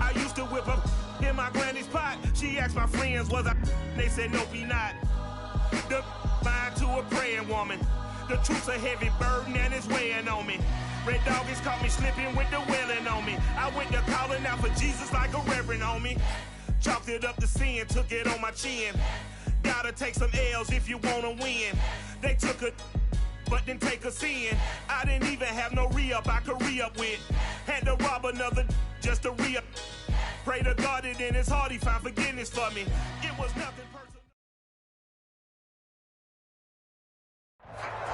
I used to whip up in my granny's pot. She asked my friends, was I? They said, nope, he not. The mind to a praying woman. The truth's a heavy burden and it's weighing on me. Red doggies caught me slipping with the wailing on me. I went to calling out for Jesus like a reverend on me. Chalked it up to sin, took it on my chin. Gotta take some L's if you wanna win. They took a but didn't take a sin. I didn't even have no re-up I could re-up with. Had to rob another just to re-up. Pray to God that in his heart he found forgiveness for me. It was nothing personal.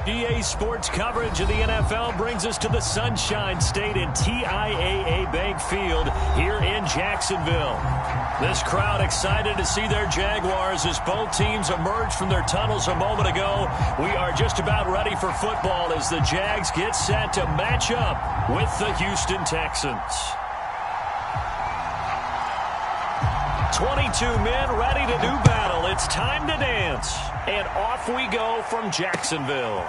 EA Sports coverage of the NFL brings us to the Sunshine State in TIAA Bank Field here in Jacksonville. This crowd excited to see their Jaguars as both teams emerged from their tunnels a moment ago. We are just about ready for football as the Jags get set to match up with the Houston Texans. 22 men ready to do battle. It's time to dance. And off we go from Jacksonville.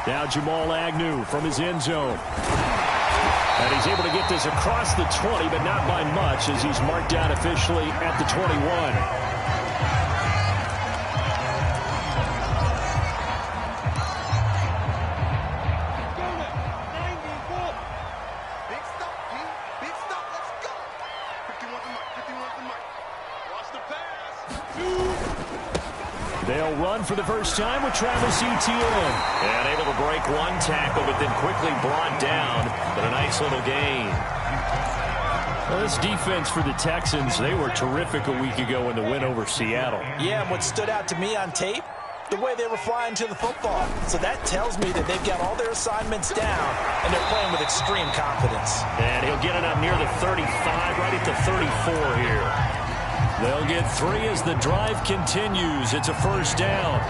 Now Jamal Agnew from his end zone. And he's able to get this across the 20, but not by much as he's marked down officially at the 21. They'll run for the first time with Travis Etienne. And able to break one tackle, but then quickly brought down. But a nice little gain. Well, this defense for the Texans, they were terrific a week ago in the win over Seattle. Yeah, and what stood out to me on tape, the way they were flying to the football. So that tells me that they've got all their assignments down, and they're playing with extreme confidence. And he'll get it up near the 35, right at the 34 here. They'll get 3 as the drive continues. It's a first down.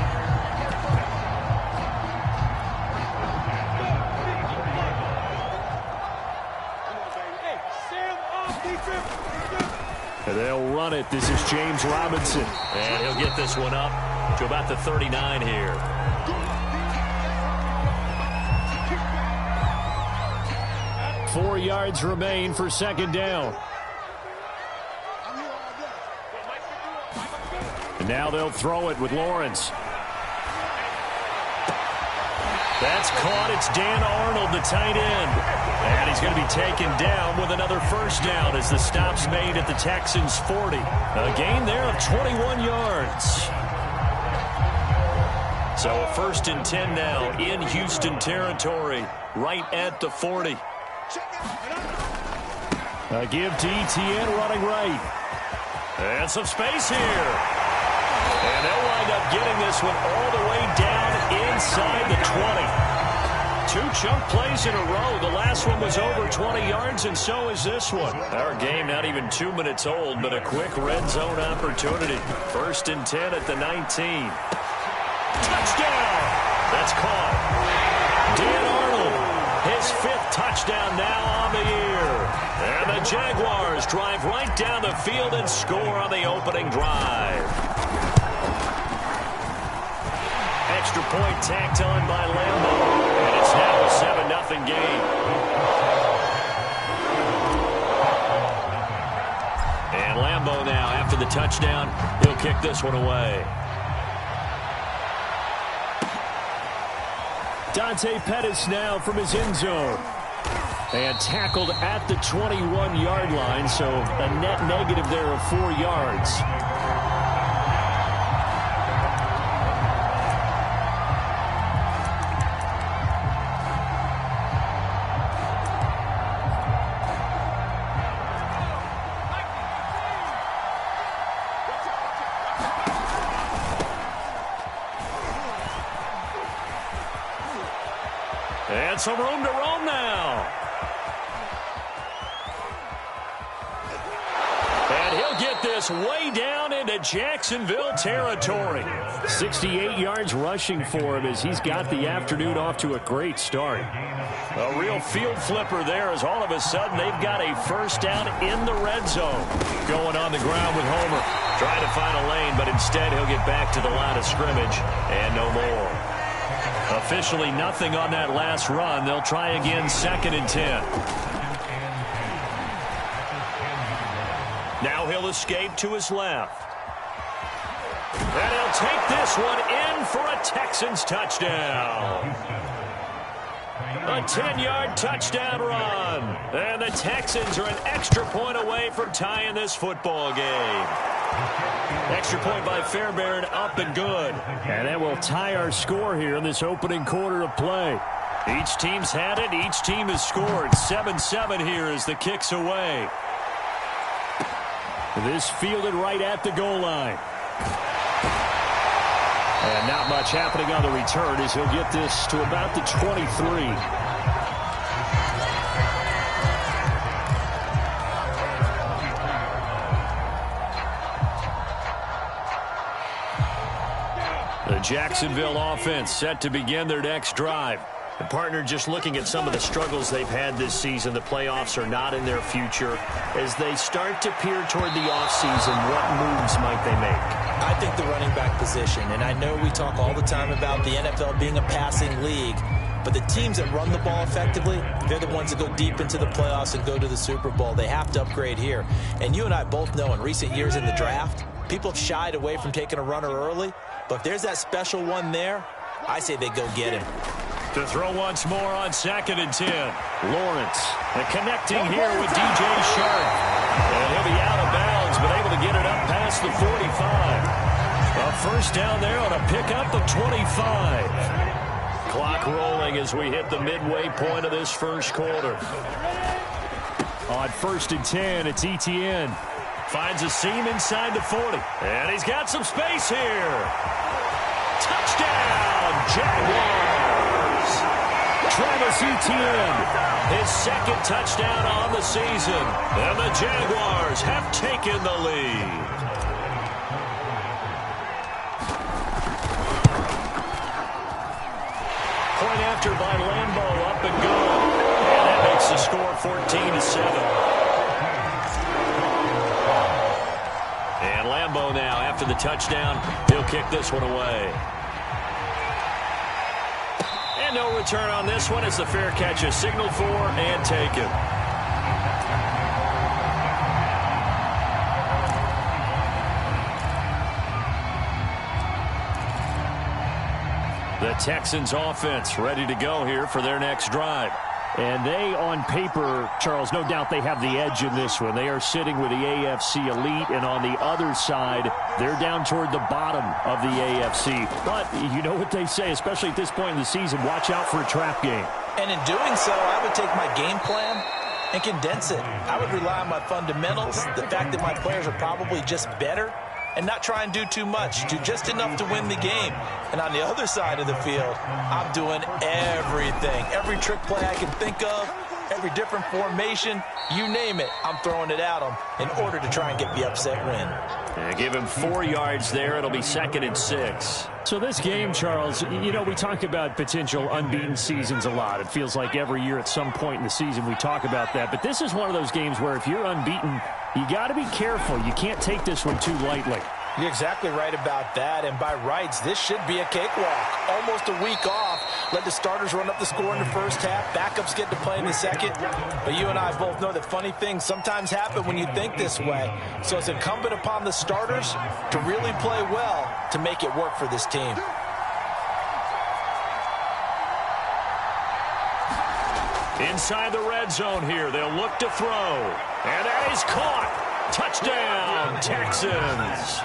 And they'll run it. This is James Robinson. And he'll get this one up to about the 39 here. Four yards remain for second down. And now they'll throw it with Lawrence. That's caught. It's Dan Arnold, the tight end. And he's going to be taken down with another first down as the stop's made at the Texans' 40. A gain there of 21 yards. So a 1st and 10 now in Houston territory, right at the 40. A give to Etienne running right. And some space here. And they'll wind up getting this one all the way down inside the 20. 2 chunk plays in a row. The last one was over 20 yards, and so is this one. Our game not even 2 minutes old, but a quick red zone opportunity. 1st and 10 at the 19. Touchdown! That's caught. Dan Arnold, his 5th touchdown now on the year. And the Jaguars drive right down the field and score on the opening drive. Extra point tacked on by Lambo, and it's now a 7-0 game. And Lambo now, after the touchdown, he'll kick this one away. Dante Pettis now from his end zone. And tackled at the 21-yard line, so a net negative there of 4 yards. And some room to roam now. And he'll get this way down into Jacksonville territory. 68 yards rushing for him as he's got the afternoon off to a great start. A real field flipper there as all of a sudden they've got a first down in the red zone. Going on the ground with Homer. Trying to find a lane, but instead he'll get back to the line of scrimmage and no more. Officially nothing on that last run. They'll try again 2nd and 10. Now he'll escape to his left. And he'll take this one in for a Texans touchdown. A 10-yard touchdown run. And the Texans are an extra point away from tying this football game. Extra point by Fairbairn, up and good. And that will tie our score here in this opening quarter of play. Each team's had it. Each team has scored. 7-7 here as the kick's away. This fielded right at the goal line. And not much happening on the return as he'll get this to about the 23. The Jacksonville offense set to begin their next drive. The partner, just looking at some of the struggles they've had this season, the playoffs are not in their future. As they start to peer toward the offseason, what moves might they make? I think the running back position, and I know we talk all the time about the NFL being a passing league, but the teams that run the ball effectively, they're the ones that go deep into the playoffs and go to the Super Bowl. They have to upgrade here. And you and I both know in recent years in the draft, people have shied away from taking a runner early, but if there's that special one there, I say they go get him. To throw once more on 2nd and 10. Lawrence, and connecting here with DJ Sharp. And he'll be out of bounds, but able to get it up past the 45. A first down there on a pickup of 25. Clock rolling as we hit the midway point of this first quarter. On 1st and 10, it's Etienne. Finds a seam inside the 40. And he's got some space here. Touchdown, Jaguars. Travis Etienne, his 2nd touchdown on the season. And the Jaguars have taken the lead. Point after by Lambeau, up and good. And that makes the score 14-7. And Lambeau now, after the touchdown, he'll kick this one away. And no return on this one as the fair catch is signaled for and taken. The Texans offense ready to go here for their next drive. And they, on paper, Charles, no doubt they have the edge in this one. They are sitting with the AFC elite, and on the other side, they're down toward the bottom of the AFC. But you know what they say, especially at this point in the season, watch out for a trap game. And in doing so, I would take my game plan and condense it. I would rely on my fundamentals, the fact that my players are probably just better, and not try and do too much, do just enough to win the game. And on the other side of the field, I'm doing everything. Every trick play I can think of, every different formation, you name it, I'm throwing it at them in order to try and get the upset win. And give him 4 yards there. It'll be 2nd and 6. So this game, Charles, you know, we talk about potential unbeaten seasons a lot. It feels like every year at some point in the season we talk about that. But this is one of those games where if you're unbeaten, you got to be careful. You can't take this one too lightly. You're exactly right about that, and by rights, this should be a cakewalk. Almost a week off. Let the starters run up the score in the first half. Backups get to play in the second. But you and I both know that funny things sometimes happen when you think this way. So it's incumbent upon the starters to really play well to make it work for this team. Inside the red zone here, they'll look to throw. And that is caught. Touchdown, Texans.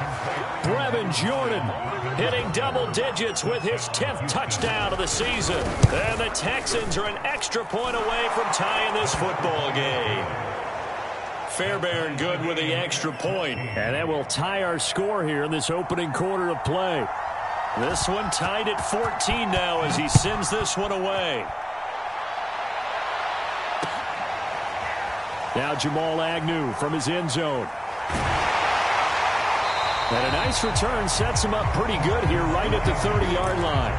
Brevin Jordan hitting double digits with his 10th touchdown of the season. And the Texans are an extra point away from tying this football game. Fairbairn good with the extra point. And that will tie our score here in this opening quarter of play. This one tied at 14 now as he sends this one away. Now Jamal Agnew from his end zone. And a nice return sets him up pretty good here right at the 30-yard line.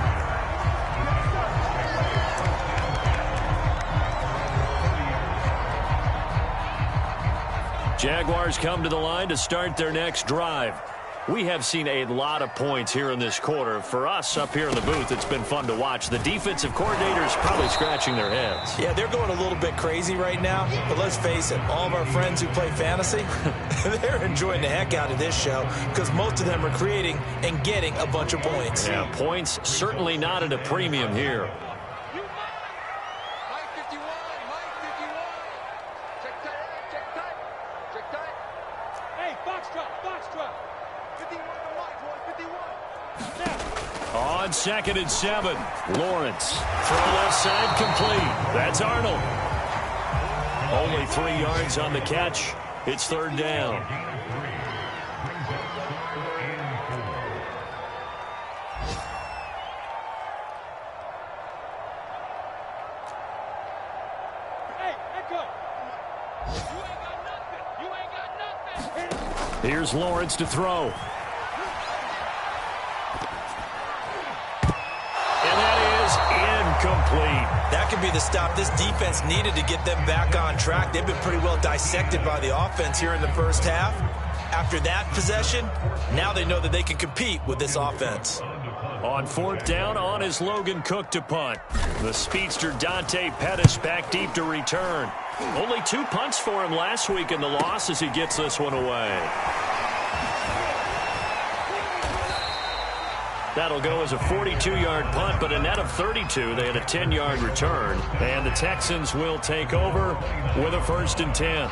Jaguars come to the line to start their next drive. We have seen a lot of points here in this quarter. For us up here in the booth, it's been fun to watch. The defensive coordinators probably scratching their heads. Yeah, they're going a little bit crazy right now. But let's face it, all of our friends who play fantasy, they're enjoying the heck out of this show because most of them are creating and getting a bunch of points. Yeah, points certainly not at a premium here. On 2nd and 7, Lawrence. Throw left side complete. That's Arnold. Only 3 yards on the catch. It's 3rd down. Here's Lawrence to throw. Complete. That could be the stop this defense needed to get them back on track. They've been pretty well dissected by the offense here in the first half. After that possession, now they know that they can compete with this offense. On 4th down, on is Logan Cook to punt. The speedster Dante Pettis back deep to return. Only 2 punts for him last week in the loss as he gets this one away. That'll go as a 42-yard punt, but a net of 32. They had a 10-yard return. And the Texans will take over with a 1st and 10.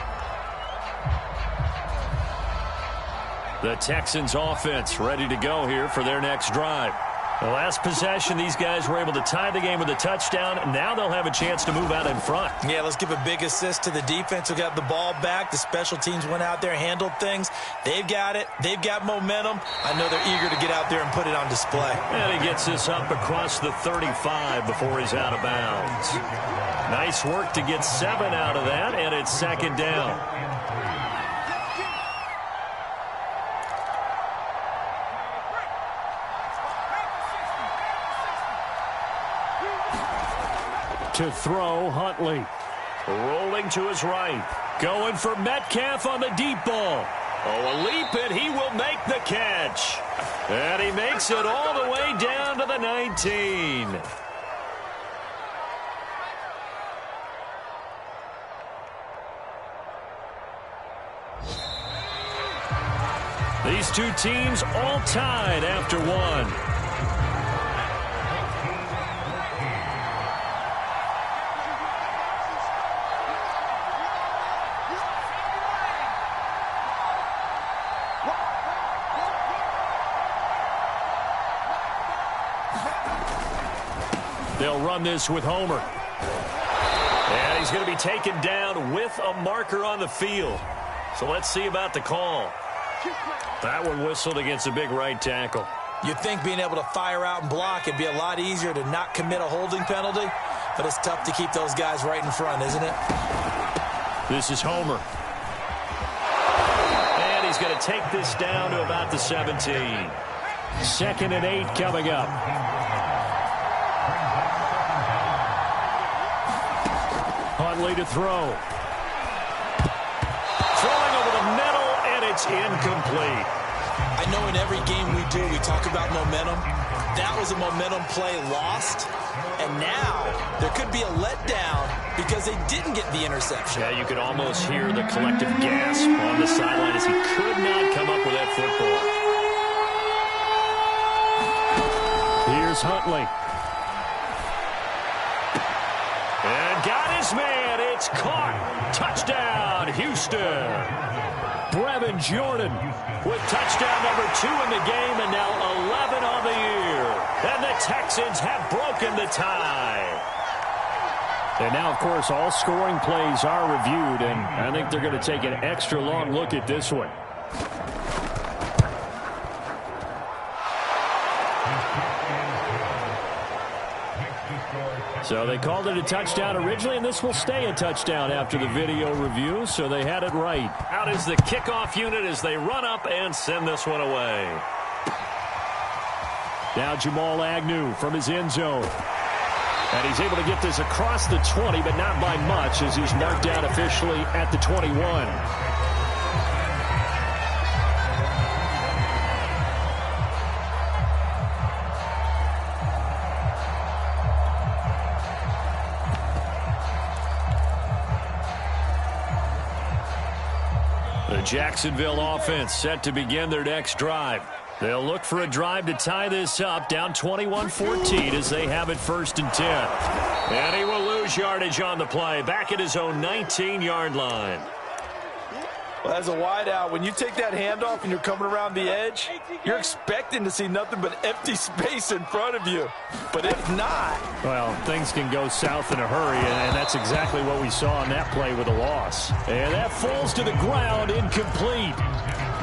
The Texans offense ready to go here for their next drive. The last possession, these guys were able to tie the game with a touchdown. Now they'll have a chance to move out in front. Yeah, let's give a big assist to the defense who got the ball back. The special teams went out there, handled things. They've got it. They've got momentum. I know they're eager to get out there and put it on display. And he gets this up across the 35 before he's out of bounds. Nice work to get 7 out of that, and it's 2nd down. To throw, Huntley. Rolling to his right. Going for Metcalf on the deep ball. Oh, a leap, and he will make the catch. And he makes it all the way down to the 19. These two teams all tied after one. They'll run this with Homer. And he's going to be taken down with a marker on the field. So let's see about the call. That one whistled against a big right tackle. You'd think being able to fire out and block would be a lot easier to not commit a holding penalty, but it's tough to keep those guys right in front, isn't it? This is Homer. And he's going to take this down to about the 17. 2nd and 8 coming up. Huntley to throw. Throwing over the middle, and it's incomplete. I know in every game we do, we talk about momentum. That was a momentum play lost, and now there could be a letdown because they didn't get the interception. Yeah, you could almost hear the collective gasp on the sideline as he could not come up with that football. Here's Huntley. And got his man. It's caught. Touchdown, Houston. Brevin Jordan with touchdown number 2 in the game and now 11 on the year. And the Texans have broken the tie. And now, of course, all scoring plays are reviewed, and I think they're going to take an extra long look at this one. So they called it a touchdown originally, and this will stay a touchdown after the video review, so they had it right. Out is the kickoff unit as they run up and send this one away. Now Jamal Agnew from his end zone. And he's able to get this across the 20, but not by much as he's marked down officially at the 21. The Jacksonville offense set to begin their next drive. They'll look for a drive to tie this up, down 21-14 as they have it 1st and 10. And he will lose yardage on the play, back at his own 19-yard line. Well, as a wideout, when you take that handoff and you're coming around the edge, you're expecting to see nothing but empty space in front of you. But if not... Well, things can go south in a hurry, and that's exactly what we saw on that play with a loss. And that falls to the ground, incomplete.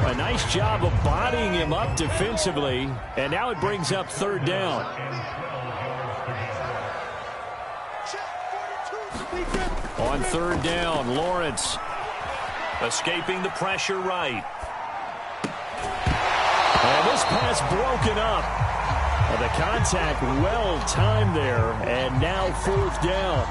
A nice job of bodying him up defensively, and now it brings up 3rd down. On 3rd down, Lawrence escaping the pressure right. And this pass broken up. The contact well timed there, and now 4th down.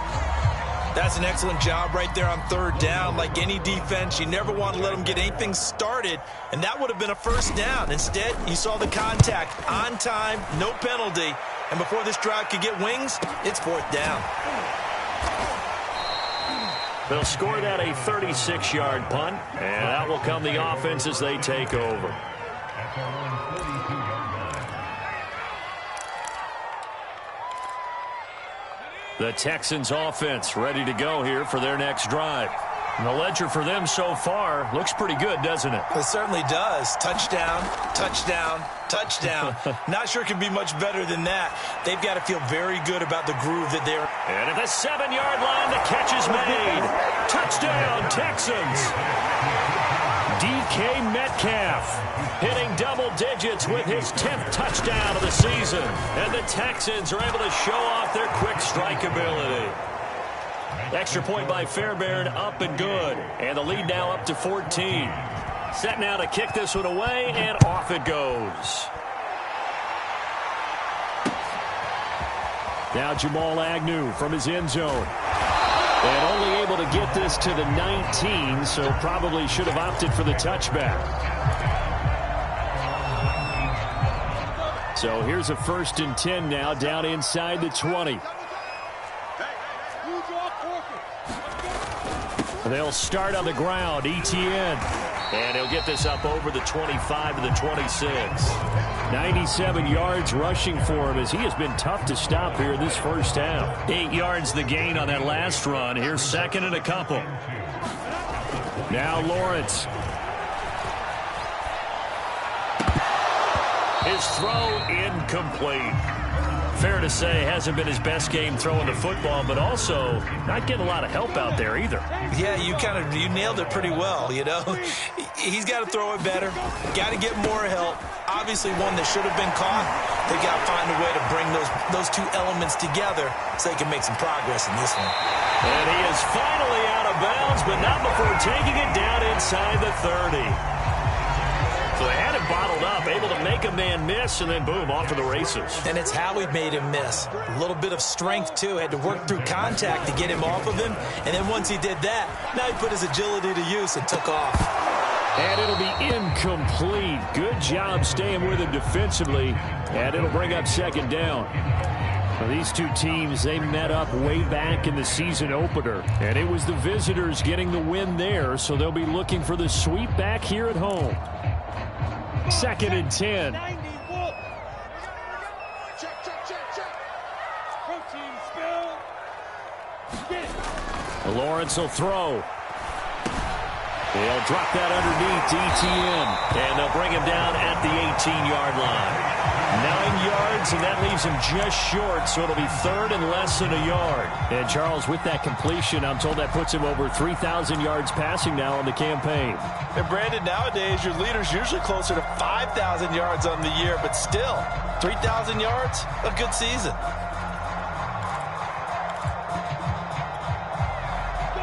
That's an excellent job right there on 3rd down. Like any defense, you never want to let them get anything started, and that would have been a 1st down. Instead, you saw the contact on time, no penalty, and before this drive could get wings, it's 4th down. They'll score that a 36-yard punt, and that will come the offense as they take over. The Texans offense ready to go here for their next drive. And the ledger for them so far looks pretty good, doesn't it? It certainly does. Touchdown, touchdown, touchdown. Not sure it can be much better than that. They've got to feel very good about the groove that they're... And at the 7-yard line, the catch is made. Touchdown, Texans. DK Metcalf hitting double digits with his 10th touchdown of the season. And the Texans are able to show off their quick strike ability. Extra point by Fairbairn, up and good. And the lead now up to 14. Set now to kick this one away, and off it goes. Now Jamal Agnew from his end zone. And only able to get this to the 19, so probably should have opted for the touchback. So here's a 1st and 10 now, down inside the 20. They'll start on the ground, Etienne. And he'll get this up over the 25 to the 26. 97 yards rushing for him as he has been tough to stop here in this 1st half. 8 yards the gain on that last run. Here's 2nd and a couple. Now Lawrence. His throw incomplete. Fair to say, hasn't been his best game throwing the football, but also not getting a lot of help out there either. Yeah, you nailed it pretty well, you know. He's got to throw it better, got to get more help. Obviously one that should have been caught. They got to find a way to bring those two elements together so they can make some progress in this one. And he is finally out of bounds, but not before taking it down inside the 30. So they had him bottled up, able to make a man miss, and then boom, off to the races. And it's how he made him miss. A little bit of strength, too. Had to work through contact to get him off of him. And then once he did that, now he put his agility to use and took off. And it'll be incomplete. Good job staying with him defensively. And it'll bring up 2nd down. Well, these two teams, they met up way back in the season opener. And it was the visitors getting the win there, so they'll be looking for the sweep back here at home. 2nd and 10. Lawrence will throw. They'll drop that underneath to Etienne. And they'll bring him down at the 18-yard line. 9 yards, and that leaves him just short, so it'll be 3rd and less than a yard. And, Charles, with that completion, I'm told that puts him over 3,000 yards passing now on the campaign. And, Brandon, nowadays your leader's usually closer to 5,000 yards on the year, but still, 3,000 yards, a good season.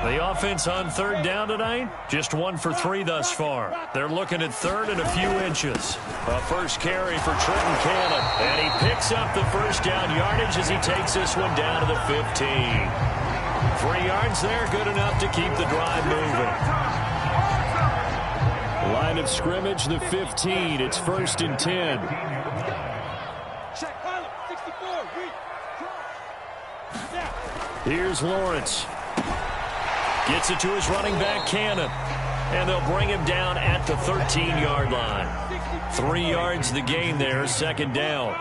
The offense on 3rd down tonight, just 1 for 3 thus far. They're looking at 3rd and a few inches. A first carry for Trenton Cannon. And he picks up the 1st down yardage as he takes this one down to the 15. 3 yards there, good enough to keep the drive moving. Line of scrimmage, the 15. It's 1st and 10. Here's Lawrence. Gets it to his running back, Cannon. And they'll bring him down at the 13-yard line. 3 yards the gain there, second down.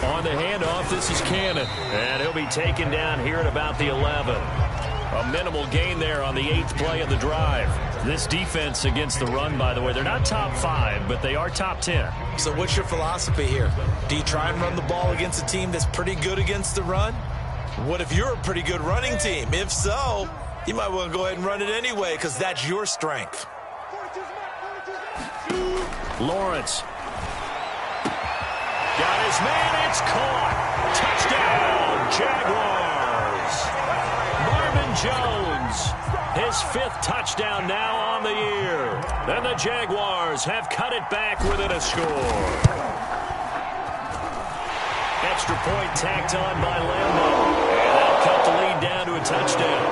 On the handoff, this is Cannon. And he'll be taken down here at about the 11. A minimal gain there on the 8th play of the drive. This defense against the run, by the way, they're not top 5, but they are top 10. So what's your philosophy here? Do you try and run the ball against a team that's pretty good against the run? What if you're a pretty good running team? If so, you might want to go ahead and run it anyway because that's your strength. Lawrence. Got his man. It's caught. Touchdown, Jaguars. Marvin Jones, his 5th touchdown now on the year. And the Jaguars have cut it back within a score. Extra point tacked on by Lambeau. And that'll cut the lead down to a touchdown.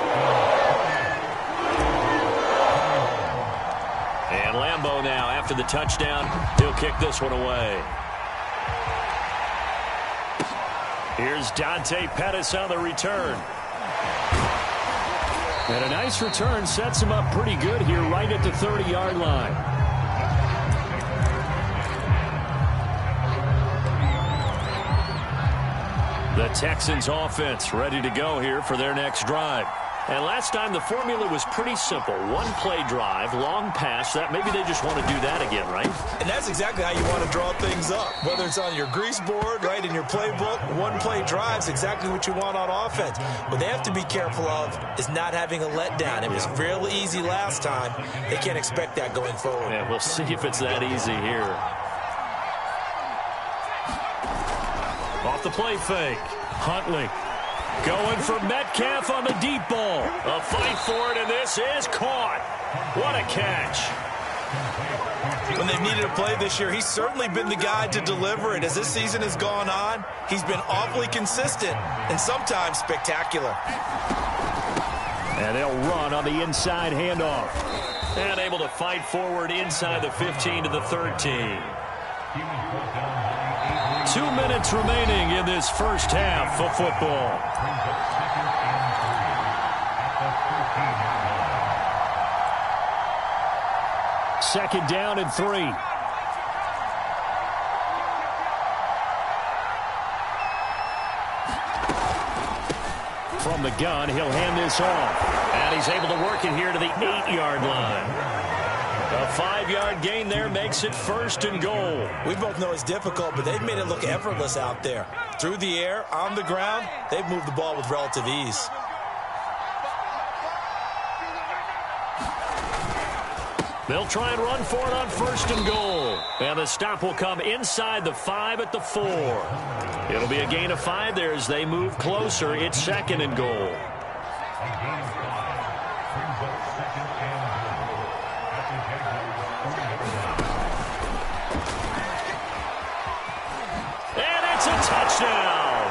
And Lambeau now, after the touchdown, he'll kick this one away. Here's Dante Pettis on the return. And a nice return sets him up pretty good here right at the 30-yard line. The Texans offense ready to go here for their next drive. And last time the formula was pretty simple. 1-play drive, long pass. That maybe they just want to do that again, right? And that's exactly how you want to draw things up. Whether it's on your grease board, right, in your playbook, 1-play drive is exactly what you want on offense. What they have to be careful of is not having a letdown. It was real easy last time. They can't expect that going forward. Yeah, we'll see if it's that easy here. Off the play fake. Huntley. Going for Metcalf on the deep ball. A fight for it, and this is caught. What a catch. When they've needed a play this year, he's certainly been the guy to deliver it. As this season has gone on, he's been awfully consistent and sometimes spectacular. And they'll run on the inside handoff. And able to fight forward inside the 15 to the 13. 2 minutes remaining in this first half of football. Second down and 3. From the gun, he'll hand this off. And he's able to work it here to the 8-yard line. A 5-yard gain there makes it 1st and goal. We both know it's difficult, but they've made it look effortless out there. Through the air, on the ground, they've moved the ball with relative ease. They'll try and run for it on 1st and goal. And the stop will come inside the 5 at the 4. It'll be a gain of 5 there as they move closer. It's 2nd and goal. Touchdown.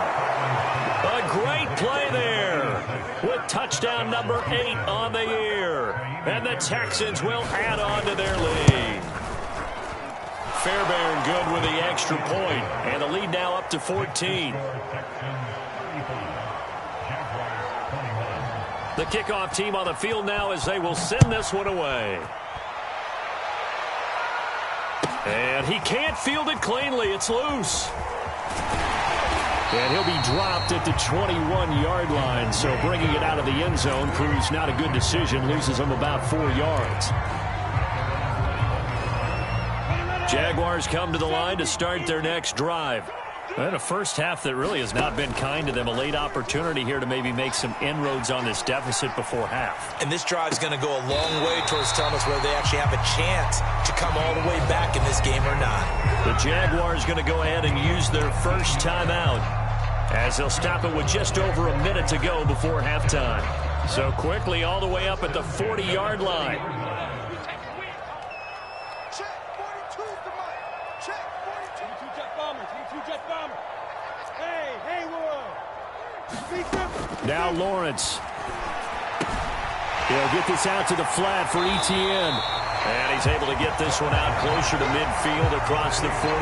A great play there with touchdown number 8 on the year. And the Texans will add on to their lead. Fairbairn good with the extra point. And the lead now up to 14. The kickoff team on the field now as they will send this one away. And he can't field it cleanly. It's loose. And he'll be dropped at the 21-yard line, so bringing it out of the end zone proves not a good decision, loses him about 4 yards. Jaguars come to the line to start their next drive. And a first half that really has not been kind to them. A late opportunity here to maybe make some inroads on this deficit before half. And this drive's going to go a long way towards telling us whether they actually have a chance to come all the way back in this game or not. The Jaguars going to go ahead and use their first timeout as they'll stop it with just over a minute to go before halftime. So quickly all the way up at the 40-yard line. Now Lawrence. He'll get this out to the flat for Etienne. And he's able to get this one out closer to midfield across the 45.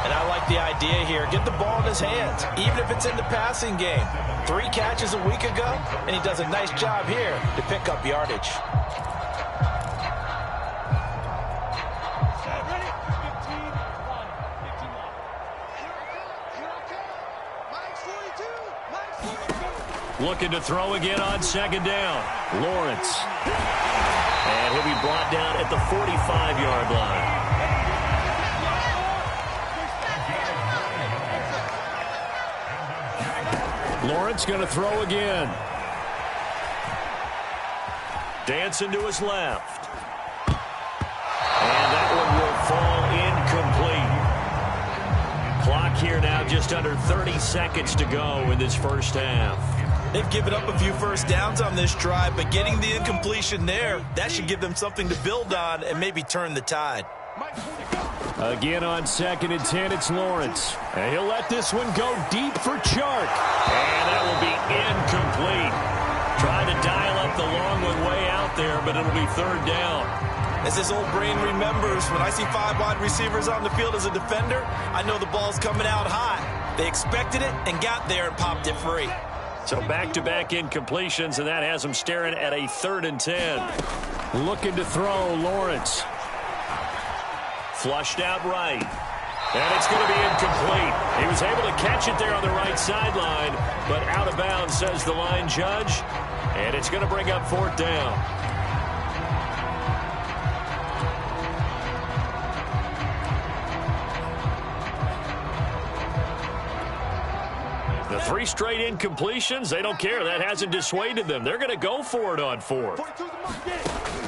And I like like the idea here. Get the ball in his hands, even if it's in the passing game. 3 catches a week ago, and he does a nice job here to pick up yardage. Looking to throw again on second down. Lawrence. And he'll be brought down at the 45-yard line. Lawrence going to throw again. Dancing to his left. And that one will fall incomplete. Clock here now just under 30 seconds to go in this first half. They've given up a few first downs on this drive, but getting the incompletion there, that should give them something to build on and maybe turn the tide. Again on 2nd and 10, it's Lawrence. And he'll let this one go deep for Chark. And that will be incomplete. Trying to dial up the long one way out there, but it'll be 3rd down. As his old brain remembers, when I see 5 wide receivers on the field as a defender, I know the ball's coming out high. They expected it and got there and popped it free. So back-to-back incompletions, and that has him staring at a 3rd and 10. Looking to throw, Lawrence. Flushed out right. And it's going to be incomplete. He was able to catch it there on the right sideline, but out of bounds, says the line judge. And it's going to bring up 4th down. The 3 straight incompletions, they don't care. That hasn't dissuaded them. They're going to go for it on 4th.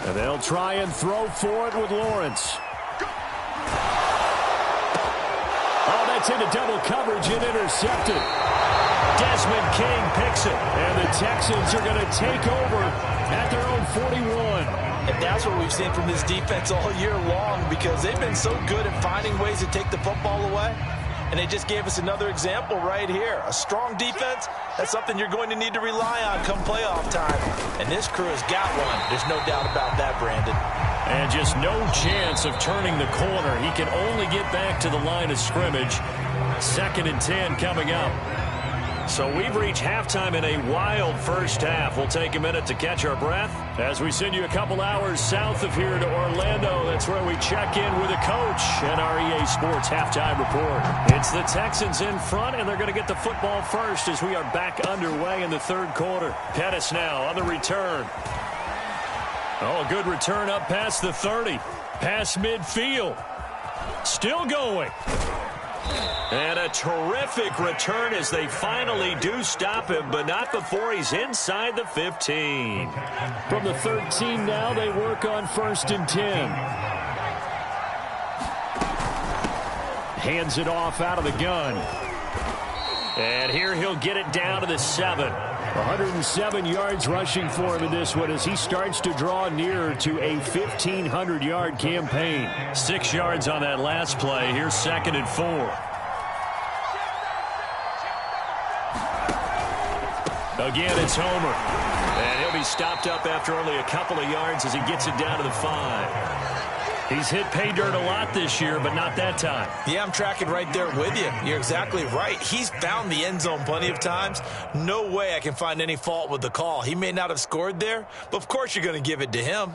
And they'll try and throw for it with Lawrence. Oh, that's into double coverage and intercepted. Desmond King picks it. And the Texans are going to take over at their own 41. And that's what we've seen from this defense all year long, because they've been so good at finding ways to take the football away. And they just gave us another example right here. A strong defense, that's something you're going to need to rely on come playoff time. And this crew has got one. There's no doubt about that, Brandon. And just no chance of turning the corner. He can only get back to the line of scrimmage. 2nd and 10 coming up. So we've reached halftime in a wild first half. We'll take a minute to catch our breath as we send you a couple hours south of here to Orlando. That's where we check in with a coach and our EA Sports halftime report. It's the Texans in front, and they're going to get the football first as we are back underway in the 3rd quarter. Pettis now on the return. Oh, a good return up past the 30. Past midfield. Still going. And a terrific return as they finally do stop him, but not before he's inside the 15. From the 13 now, they work on 1st and 10. Hands it off out of the gun. And here he'll get it down to the 7. 107 yards rushing for him in this one as he starts to draw nearer to a 1,500-yard campaign. 6 yards on that last play. Here's 2nd and 4. Again, it's Homer. And he'll be stopped up after only a couple of yards as he gets it down to the 5. He's hit pay dirt a lot this year, but not that time. Yeah, I'm tracking right there with you. You're exactly right. He's found the end zone plenty of times. No way I can find any fault with the call. He may not have scored there, but of course you're going to give it to him.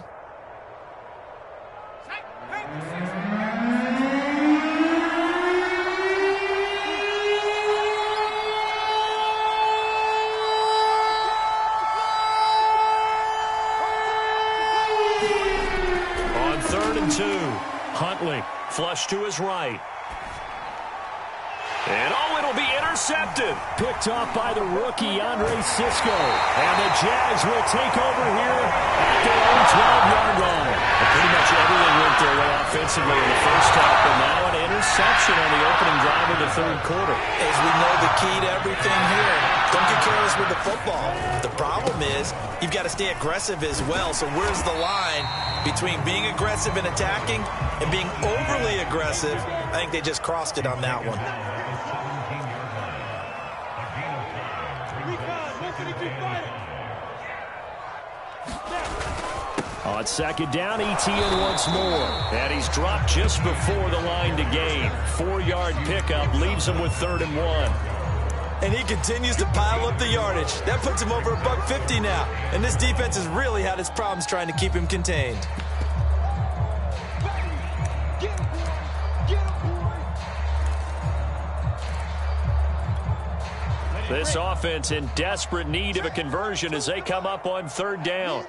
On 3rd and 2, Huntley flush to his right. And oh, it'll be intercepted. Picked off by the rookie, Andre Cisco. And the Jags will take over here at their own 12-yard line. Pretty much everything went their way offensively in the first half, but now an interception on the opening drive of the 3rd quarter. As we know, the key to everything here, don't get careless with the football. The problem is you've got to stay aggressive as well. So where's the line between being aggressive and attacking and being overly aggressive? I think they just crossed it on that one. On second down, ETN once more. And he's dropped just before the line to gain. 4-yard pickup leaves him with 3rd and 1. And he continues to pile up the yardage. That puts him over $150 now. And this defense has really had its problems trying to keep him contained. This offense in desperate need of a conversion as they come up on 3rd down.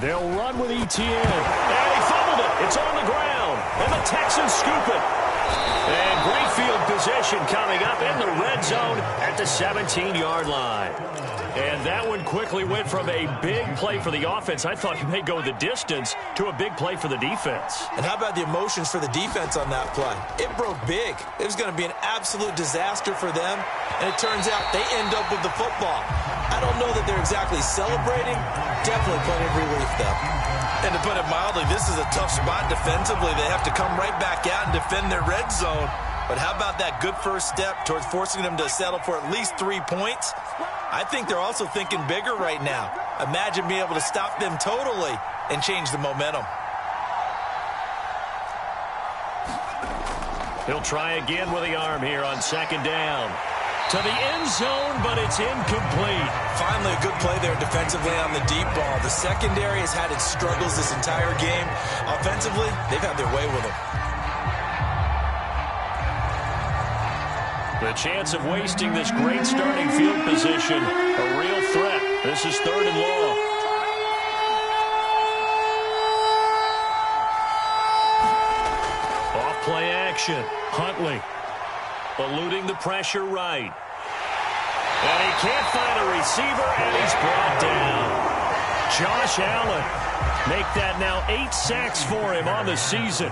They'll run with ETN. And he fumbled it. It's on the ground. And the Texans scoop it. And great field position coming up in the red zone at the 17-yard line. And that one quickly went from a big play for the offense, I thought he may go the distance, to a big play for the defense. And how about the emotions for the defense on that play? It broke big. It was going to be an absolute disaster for them, and it turns out they end up with the football. I don't know that they're exactly celebrating. Definitely plenty of relief, though. And to put it mildly, this is a tough spot defensively. They have to come right back out and defend their red zone. But how about that good first step towards forcing them to settle for at least 3 points? I think they're also thinking bigger right now. Imagine being able to stop them totally and change the momentum. He'll try again with the arm here on 2nd down. To the end zone, but it's incomplete. Finally, a good play there defensively on the deep ball. The secondary has had its struggles this entire game. Offensively, they've had their way with them. The chance of wasting this great starting field position, a real threat. This is 3rd and long. Off play action. Huntley eluding the pressure right. And he can't find a receiver, and he's brought down. Josh Allen. Make that now 8 sacks for him on the season.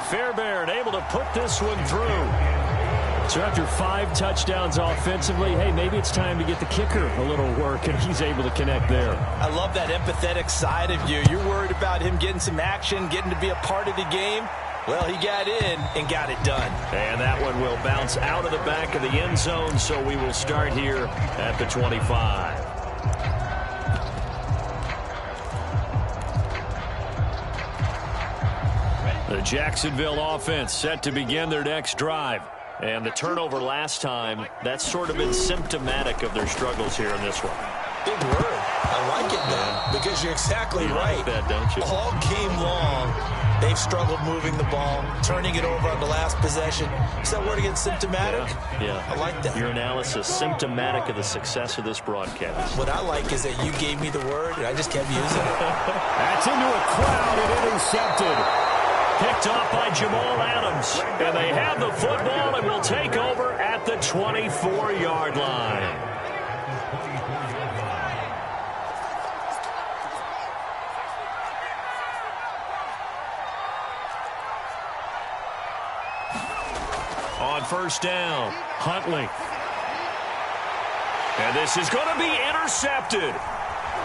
Fairbairn able to put this one through. So after 5 touchdowns offensively, hey, maybe it's time to get the kicker a little work, and he's able to connect there. I love that empathetic side of you. You're worried about him getting some action, getting to be a part of the game. Well, he got in and got it done. And that one will bounce out of the back of the end zone, so we will start here at the 25. The Jacksonville offense set to begin their next drive. And the turnover last time, that's sort of been symptomatic of their struggles here in this one. Big word. I like it, though, because you're exactly right. Like that, don't you? All game long, they've struggled moving the ball, turning it over on the last possession. Is that word again, symptomatic? Yeah. I like that. Your analysis, symptomatic of the success of this broadcast. What I like is that you gave me the word, and I just kept using it. That's into a crowd and intercepted. Picked off by Jamal Adams. And they have the football and will take over at the 24-yard line. On 1st down, Huntley. And this is going to be intercepted.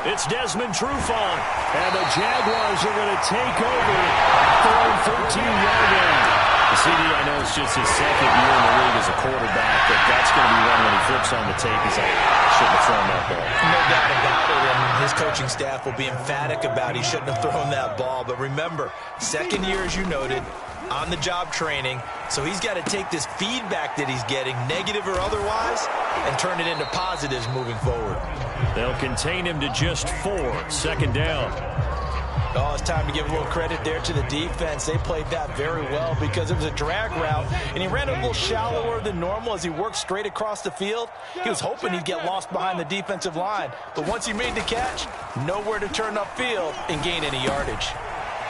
It's Desmond Trufant. And the Jaguars are going to take over their own 13-yard line. CD, I know it's just his 2nd year in the league as a quarterback, but that's going to be one when he flips on the tape. He's like, shouldn't have thrown that ball. No doubt about it, and his coaching staff will be emphatic about he shouldn't have thrown that ball. But remember, 2nd year, as you noted, on-the-job training, so he's got to take this feedback that he's getting, negative or otherwise, and turn it into positives moving forward. They'll contain him to just 4, 2nd down. Oh, it's time to give a little credit there to the defense. They played that very well because it was a drag route, and he ran a little shallower than normal as he worked straight across the field. He was hoping he'd get lost behind the defensive line, but once he made the catch, nowhere to turn upfield and gain any yardage.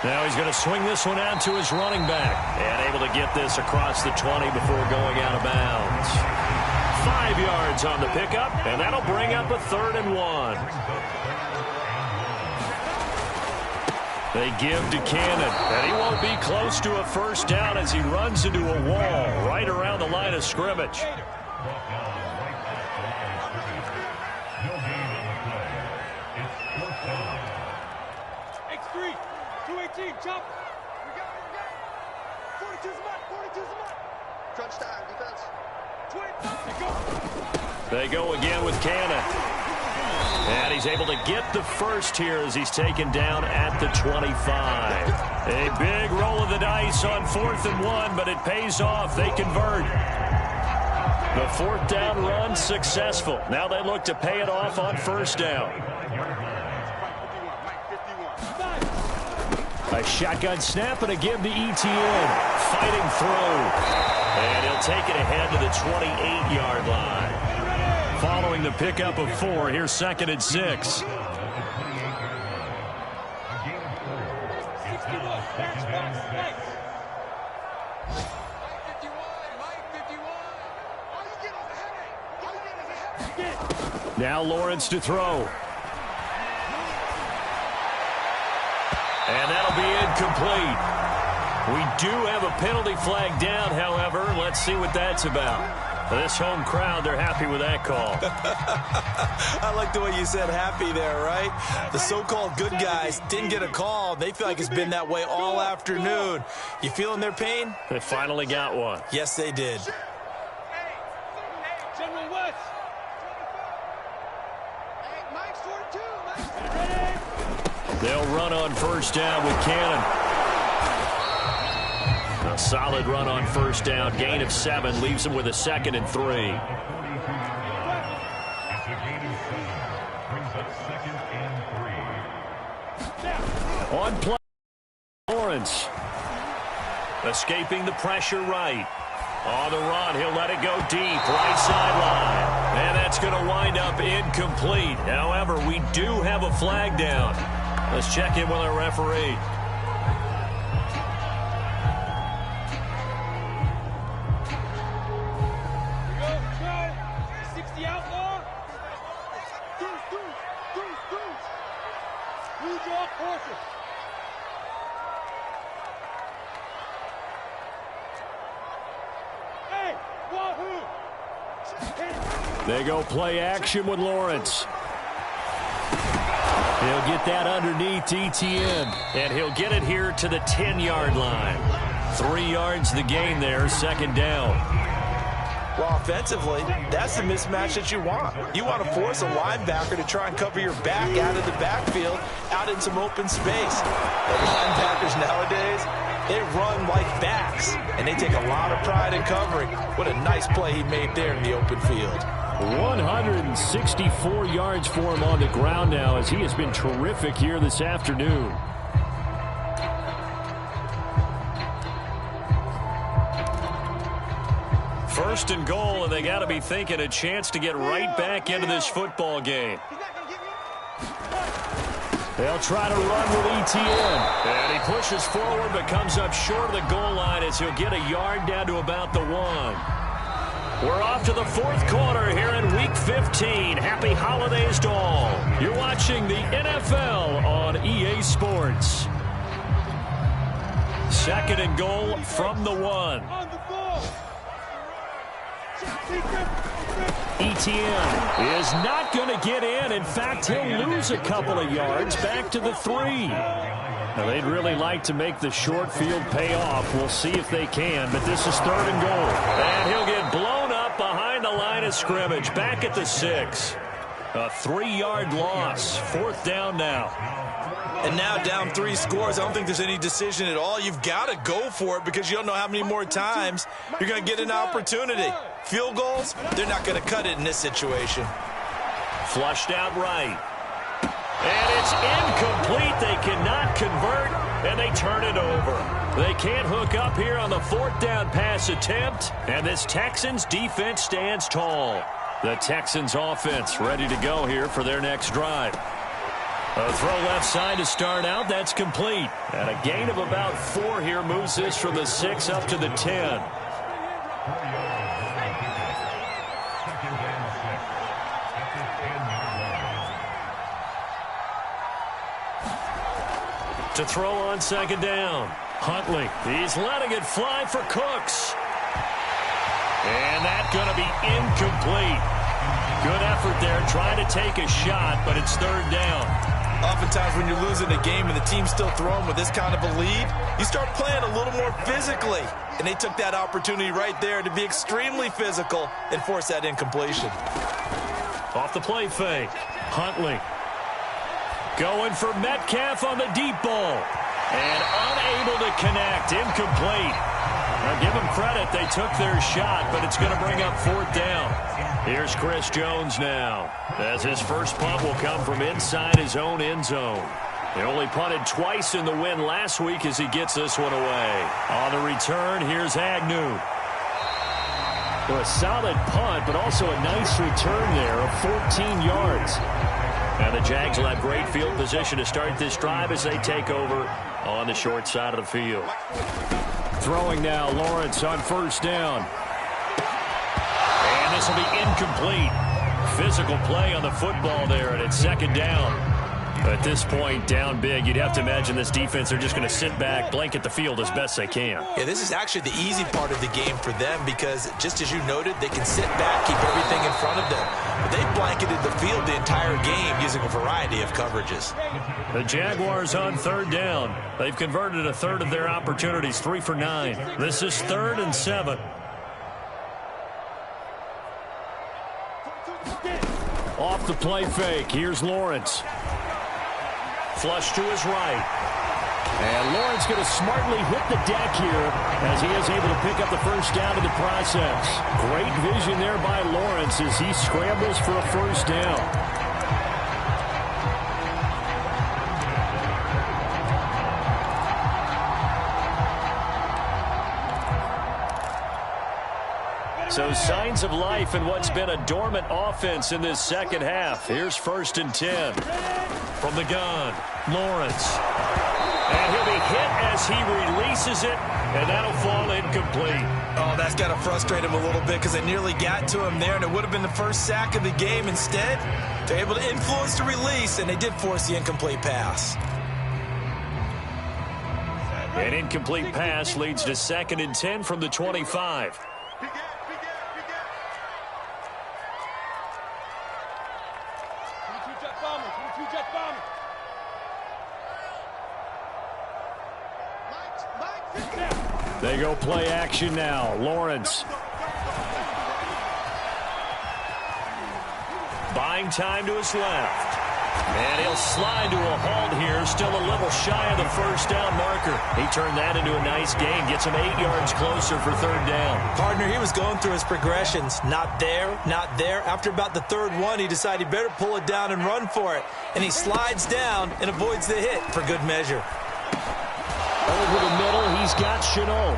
Now he's going to swing this one out to his running back, and able to get this across the 20 before going out of bounds. 5 yards on the pickup, and that'll bring up a 3rd and 1. They give to Cannon, and he won't be close to a 1st down as he runs into a wall right around the line of scrimmage. X3, 218, chop. We got it. 42's a mark, 42's a mark. Crunch time, defense. 20, go. They go again with Cannon. And he's able to get the first here as he's taken down at the 25. A big roll of the dice on 4th and 1, but it pays off. They convert. The 4th down run successful. Now they look to pay it off on 1st down. A shotgun snap and a give to ETN. Fighting through. And he'll take it ahead to the 28-yard line. Following the pickup of 4, here's 2nd and 6. Now Lawrence to throw. And that'll be incomplete. We do have a penalty flag down, however. Let's see what that's about. This home crowd, they're happy with that call. I like the way you said happy there, right? The so-called good guys didn't get a call. They feel like it's been that way all afternoon. You feeling their pain? They finally got one. Yes, they did. They'll run on 1st down with Cannon. A solid run on 1st down. Gain of 7 leaves them with a 2nd and 3. On play, Lawrence. Escaping the pressure right. On the run, he'll let it go deep. Right sideline. And that's going to wind up incomplete. However, we do have a flag down. Let's check in with our referee. They go play action with Lawrence. He'll get that underneath ETN, and he'll get it here to the 10-yard line. 3 yards the gain there, 2nd down. Well, offensively, that's the mismatch that you want. You want to force a linebacker to try and cover your back out of the backfield, out in some open space. But linebackers nowadays, they run like backs, and they take a lot of pride in covering. What a nice play he made there in the open field. 164 yards for him on the ground now, as he has been terrific here this afternoon. First and goal, and they got to be thinking a chance to get right back into this football game. They'll try to run with ETN. And he pushes forward but comes up short of the goal line as he'll get a yard down to about the 1. We're off to the 4th quarter here in Week 15. Happy holidays to all. You're watching the NFL on EA Sports. 2nd and goal from the 1. ETN is not going to get in. In fact, he'll lose a couple of yards back to the 3. Now, they'd really like to make the short field pay off. We'll see if they can, but this is 3rd and goal. And he'll get blown up behind the line of scrimmage, back at the 6. A 3-yard loss. 4th down now. And now down 3 scores. I don't think there's any decision at all. You've got to go for it because you don't know how many more times you're going to get an opportunity. Field goals, they're not going to cut it in this situation. Flushed out right. And it's incomplete. They cannot convert, and they turn it over. They can't hook up here on the 4th down pass attempt, and this Texans defense stands tall. The Texans offense ready to go here for their next drive. A throw left side to start out. That's complete. And a gain of about 4 here moves this from the 6 up to the 10. To throw on 2nd down. Huntley, he's letting it fly for Cooks. And that's going to be incomplete. Good effort there trying to take a shot, but it's 3rd down. Oftentimes when you're losing a game and the team's still throwing with this kind of a lead, you start playing a little more physically. And they took that opportunity right there to be extremely physical and force that incompletion. Off the play fake. Huntley. Going for Metcalf on the deep ball. And unable to connect. Incomplete. Now give them credit. They took their shot, but it's going to bring up 4th down. Here's Chris Jones now, as his first punt will come from inside his own end zone. He only punted twice in the win last week as he gets this one away. On the return, here's Agnew. Well, a solid punt, but also a nice return there of 14 yards. And the Jags will have great field position to start this drive as they take over on the short side of the field. Throwing now, Lawrence on 1st down. And this will be incomplete. Physical play on the football there, and it's 2nd down. At this point, down big, you'd have to imagine this defense are just going to sit back, blanket the field as best they can. Yeah, this is actually the easy part of the game for them because, just as you noted, they can sit back, keep everything in front of them. But they blanketed the field the entire game using a variety of coverages. The Jaguars on 3rd down. They've converted 1/3 of their opportunities, 3 for 9. This is 3rd and 7. Off the play fake, here's Lawrence. Flush to his right. And Lawrence going to smartly hit the deck here as he is able to pick up the 1st down in the process. Great vision there by Lawrence as he scrambles for a 1st down. So signs of life in what's been a dormant offense in this 2nd half. Here's 1st and 10. From the gun, Lawrence. And he'll be hit as he releases it, and that'll fall incomplete. Oh, that's got to frustrate him a little bit because they nearly got to him there, and it would have been the first sack of the game. Instead, they're able to influence the release, and they did force the incomplete pass. An incomplete pass leads to 2nd and 10 from the 25. They go play action now. Lawrence. Buying time to his left. And he'll slide to a halt here. Still a little shy of the 1st down marker. He turned that into a nice gain. Gets him 8 yards closer for 3rd down. Partner, he was going through his progressions. Not there, not there. After about the 3rd one, he decided he better pull it down and run for it. And he slides down and avoids the hit for good measure. Over the middle, he's got Chenault.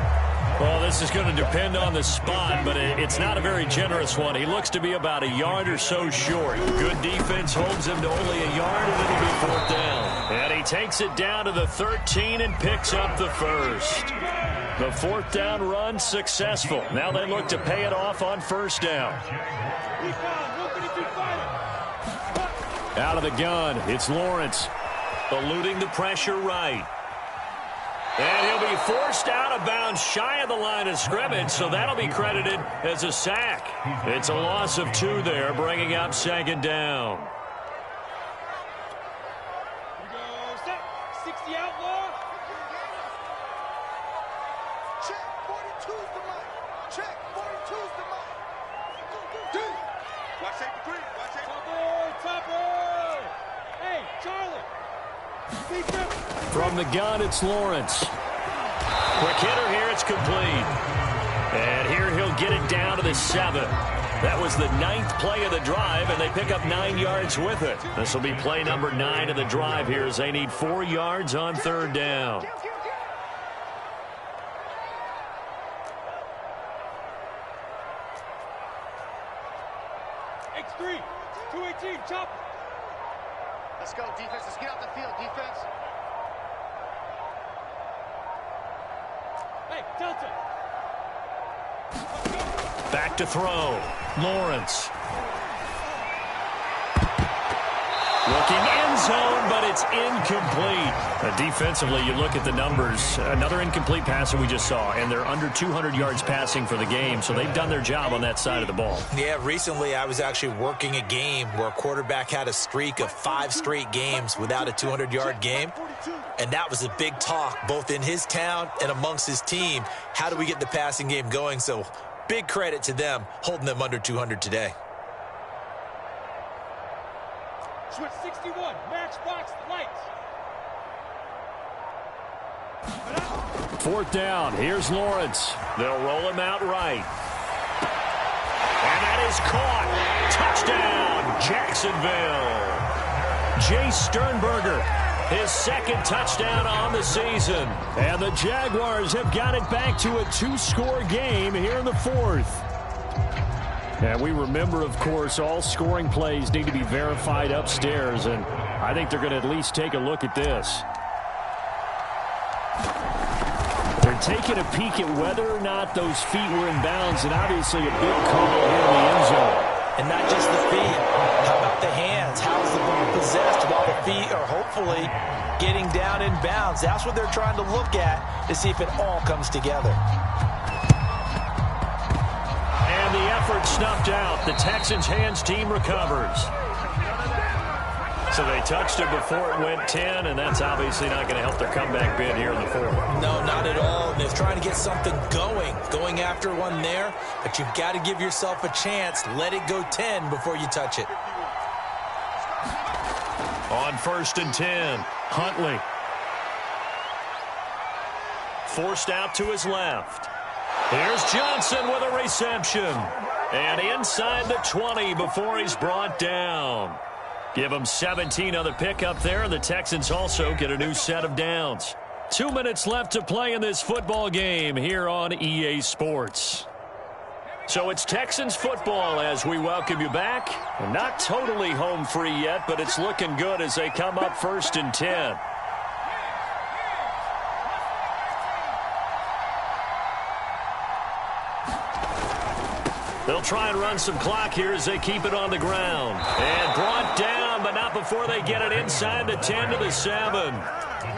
Well, this is going to depend on the spot, but it's not a very generous one. He looks to be about a yard or so short. Good defense holds him to only a yard, and it'll be 4th down. And he takes it down to the 13 and picks up the 1st. The 4th down run successful. Now they look to pay it off on 1st down. Out of the gun, it's Lawrence. Eluding the pressure right. And he'll be forced out of bounds shy of the line of scrimmage, so that'll be credited as a sack. It's a loss of 2 there, bringing up 2nd down. Here we go, set. 60 outlaw. Check, 42's the mic. Check, 42's the mic. Watch safety green. Watch safety. Topper. Hey, Charlie. Big grip. From the gun, it's Lawrence. Quick hitter here, it's complete. And here he'll get it down to the 7. That was the 9th play of the drive, and they pick up 9 yards with it. This will be play number 9 of the drive here as they need 4 yards on 3rd down. X3, 218, chop. Let's go, defense. Let's get out the field, defense. Hey, Delta. Back to throw. Lawrence. Looking in end zone, but it's incomplete. Defensively, you look at the numbers. Another incomplete pass that we just saw, and they're under 200 yards passing for the game, so they've done their job on that side of the ball. Yeah, recently I was actually working a game where a quarterback had a streak of 5 straight games without a 200-yard game, and that was a big talk both in his town and amongst his team. How do we get the passing game going? So big credit to them holding them under 200 today. Switch 61, matchbox lights. 4th down. Here's Lawrence. They'll roll him out right. And that is caught. Touchdown, Jacksonville. Jay Sternberger, His 2nd touchdown on the season. and the Jaguars have got it back to a 2-score game here in the 4th. And we remember, of course, all scoring plays need to be verified upstairs, and I think they're going to at least take a look at this. They're taking a peek at whether or not those feet were in bounds, and obviously a big call here in the end zone. And not just the feet. How about the hands? How is the ball possessed while the feet are hopefully getting down in bounds? That's what they're trying to look at to see if it all comes together. And the effort snuffed out. The Texans' hands team recovers. So they touched it before it went 10, and that's obviously not going to help their comeback bid here in the 4th. No, not at all. And they're trying to get something going after one there. But you've got to give yourself a chance. Let it go 10 before you touch it. On 1st and 10, Huntley. Forced out to his left. Here's Johnson with a reception. And inside the 20 before he's brought down. Give them 17 on the pickup there, and the Texans also get a new set of downs. 2 minutes left to play in this football game here on EA Sports. So it's Texans football as we welcome you back. Not totally home free yet, but it's looking good as they come up 1st and 10. They'll try and run some clock here as they keep it on the ground. And brought down, but not before they get it inside the 10 to the 7.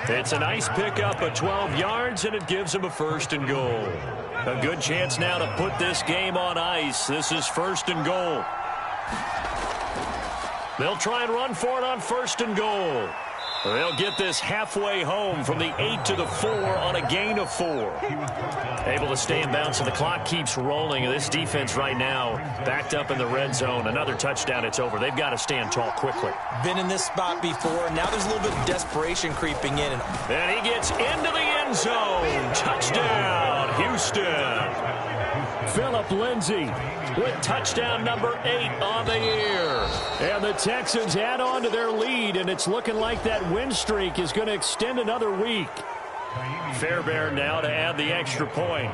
It's a nice pickup of 12 yards, and it gives them a 1st and goal. A good chance now to put this game on ice. This is 1st and goal. They'll try and run for it on 1st and goal. They'll get this halfway home from the 8 to the 4 on a gain of 4. Able to stay in bounds, so the clock keeps rolling. This defense right now backed up in the red zone. Another touchdown, it's over. They've got to stand tall quickly. Been in this spot before. Now there's a little bit of desperation creeping in. And he gets into the end zone. Touchdown, Houston. Phillip Lindsay with touchdown number 8 on the year. And the Texans add on to their lead, and it's looking like that win streak is going to extend another week. Fairbairn now to add the extra point.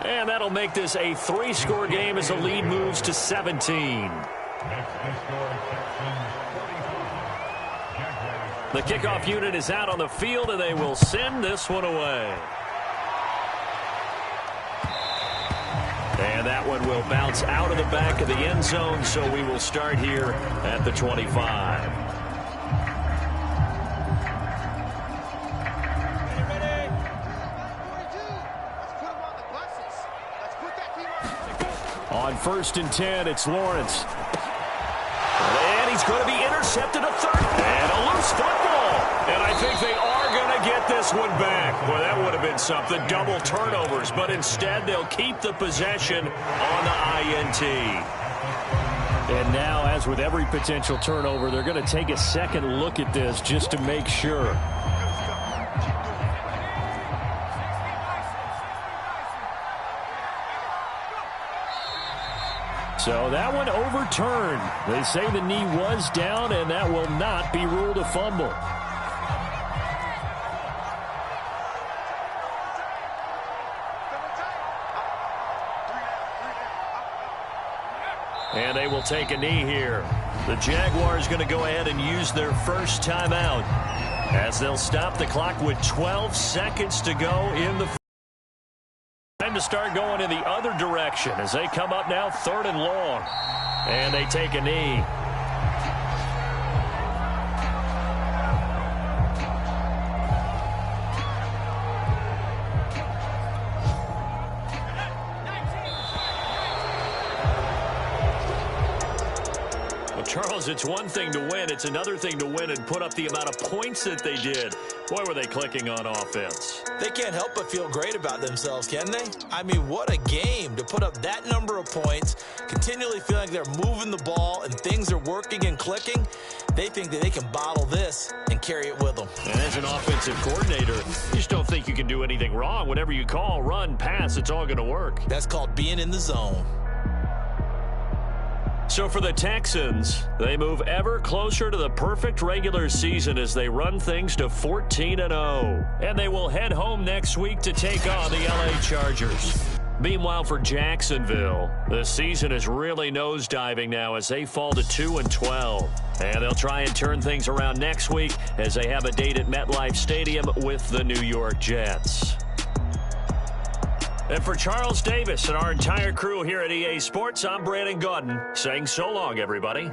And that'll make this a 3-score game as the lead moves to 17. The kickoff unit is out on the field, and they will send this one away. And that one will bounce out of the back of the end zone, so we will start here at the 25. On 1st and 10, it's Lawrence. And he's going to be intercepted a 3rd. And a loose football. And I think they are going to get this one back. Well, that would have been something. Double turnovers. But instead, they'll keep the possession on the INT. And now, as with every potential turnover, they're going to take a second look at this just to make sure. So that one overturned. They say the knee was down, and that will not be ruled a fumble. And they will take a knee here. The Jaguars going to go ahead and use their first timeout as they'll stop the clock with 12 seconds to go in the time to start going in the other direction as they come up now 3rd and long. And they take a knee. Charles, it's one thing to win. It's another thing to win and put up the amount of points that they did. Boy, were they clicking on offense. They can't help but feel great about themselves, can they? I mean, what a game to put up that number of points, continually feeling they're moving the ball and things are working and clicking. They think that they can bottle this and carry it with them. And as an offensive coordinator, you just don't think you can do anything wrong. Whatever you call, run, pass, it's all going to work. That's called being in the zone. So for the Texans, they move ever closer to the perfect regular season as they run things to 14-0. And they will head home next week to take on the LA Chargers. Meanwhile, for Jacksonville, the season is really nosediving now as they fall to 2-12. And they'll try and turn things around next week as they have a date at MetLife Stadium with the New York Jets. And for Charles Davis and our entire crew here at EA Sports, I'm Brandon Gaudin saying so long, everybody.